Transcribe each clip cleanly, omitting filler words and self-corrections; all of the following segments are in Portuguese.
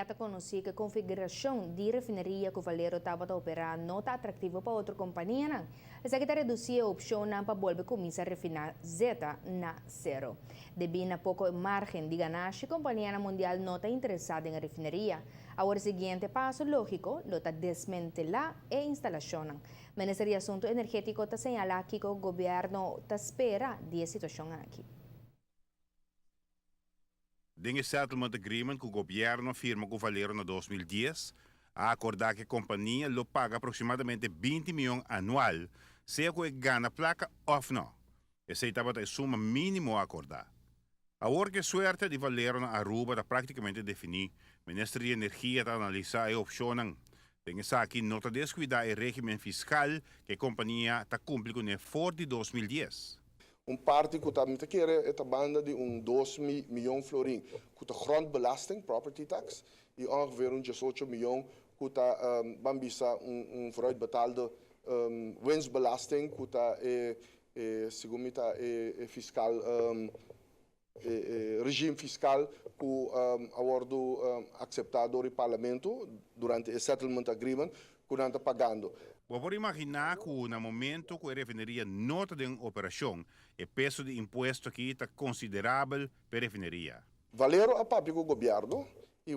Yata conocí que a configuração de refinaria que o Valero estava a operar não está atrativa para outra companhia. Não. Essa que está reduzir a opção para volver começar a refinar Z na zero. Devido a pouco margem de ganância, a companhia mundial não está interessada em refinaria. Agora, o seguinte passo lógico, lo está desmantelar a instalação. O Ministério de Assunto Energético está señalando que o governo está espera de situação aqui. Em settlement agreement que o governo firma com o Valero na 2010, a acordar que a companhia lo paga aproximadamente 20 milhões anual, seja que gana placa ou não. Essa estava a suma mínimo a acordar. Agora que a suerte de Valero na Aruba está praticamente definida, o Ministério de Energia está analisando a opção. Tem essa aqui nota descuidar o regime fiscal que a companhia está cumprindo com o for de 2010. Parte que também quer é a banda de 2 milhões de florin, com a grondbelasting, property tax, e ongeveer 18 milhões com a bambisa vooruitbetaalde winstbelasting, com a segundo fiscal regime fiscal que acordo acceptado do parlamento durante o settlement agreement que não está pagando. Vamos imaginar que no momento que a refineria não está em operação, o peso de imposto aqui está considerável para a refineria. Valero a papi com o governo e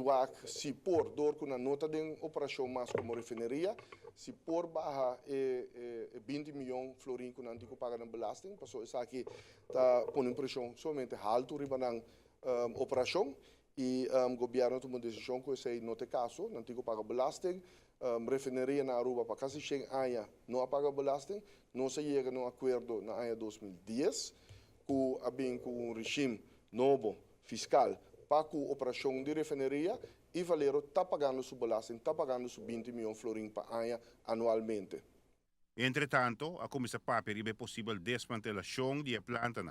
se por dor com a nota de operação mais como refineria, se por barra 20 milhões de florin que não tem que pagar na belasting, passou isso aqui está pondo pressão somente alto riba na operação e o governo tomou decisão que esse não tem caso, não tem que pagar belasting. Refineria na Aruba para casi 100 anos não paga belasting, não se chega a um acordo na ano 2010 com um regime novo fiscal para a operação de refineria e Valero está pagando sua belasting, está pagando sua 20 milhões de florin por ano anualmente. Entretanto, a Comissão Papi é possível desmantelação de planta.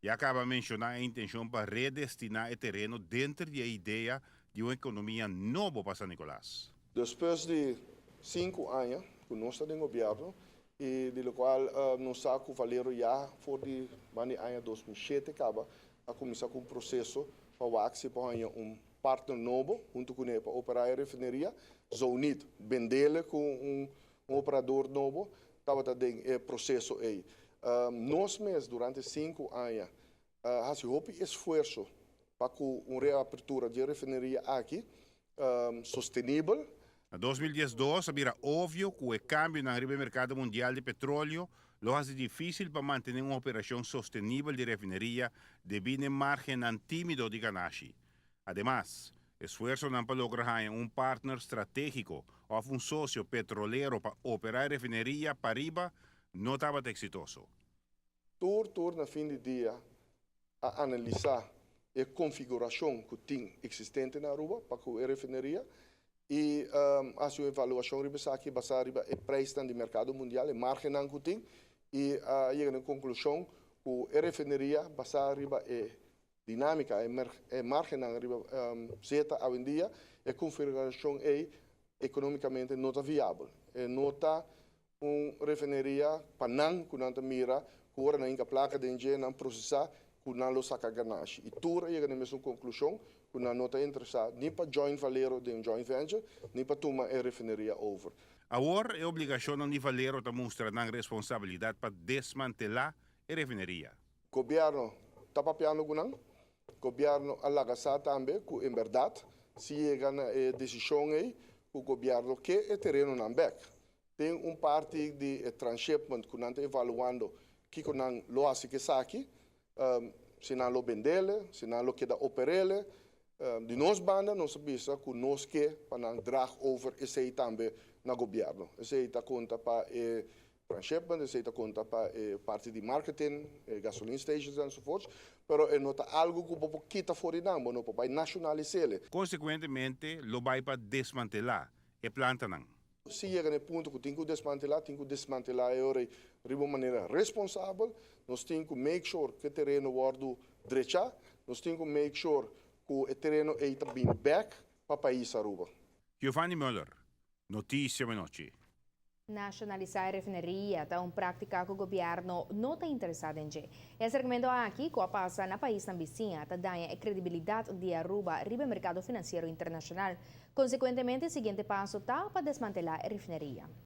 E acaba de mencionar a intenção para redestinar o terreno dentro da ideia de uma economia nova para San Nicolás. Depois de 5 anos que nós estamos no governo, e de qual nós sabemos que o Valero já foi de ano 2007 acaba a começar com um processo para que se ponha partner novo junto com ele para operar a refineria, Zonit, vendê-la com operador novo, estava também o processo aí. Nós mesmos, durante 5 anos, fazemos esforço para que uma reapertura de refineria aqui sustentável. Em 2012, era óbvio que o câmbio no mercado mundial de petróleo lo hace difícil para manter uma operação sustentável de refineria devido a margem tímido de ganancia. Además, esforço para lograr um partner estratégico ou um sócio petrolero para operar a refineria para arriba não estava exitoso. Tur na fim de dia, a analisar a configuração que tem existente na Aruba para a refineria e a sua avaliação aqui basada no preço do mercado mundial, a margem que tem e chega à conclusão que a refineria basada no dinâmica, a margem zeta hoje em dia, a configuração é economicamente não está viável. Não está uma refineria para não mira que agora não placa de engenho não processar que não lo saca ganache. E tudo chega à mesma conclusão que não está interessado nem para joint Valero de um joint venture, nem para tomar a refineria over. Agora é obrigação de Valero de mostrar a responsabilidade para desmantelar a refineria. O governo está papiando com não. O governo alaga também que, em verdade, se chega a decisão aí, o governo quer o terreno não back. Tem parte de transshipment que não está evaluando que não lo hace que saque, se não lo vendele, se não lo queda operele. De nós banda, nós sabemos que nós quer para não drag over esse aí também no governo. Esse aí está conta para transshipment, esse aí está conta para parte de marketing, gasoline stations e so forth. Pero é nota algo que o quita fora não, não para nacionalizar. Consequentemente, lo vai para desmantelar a planta não. Se chega no ponto que tem que desmantelar de uma maneira responsável. Nós temos que make sure que o terreno guarda direito. Nós temos que make sure que o terreno está bem back para o país Aruba. Giovanni Müller, Notícia Menotti. Nacionalizar a refineria está uma prática que o governo não está interessado em. Esse argumento aqui, que passa na país na vizinha, está dando a credibilidade de Aruba riba mercado financeiro internacional. Consequentemente, o seguinte passo está para desmantelar a refineria.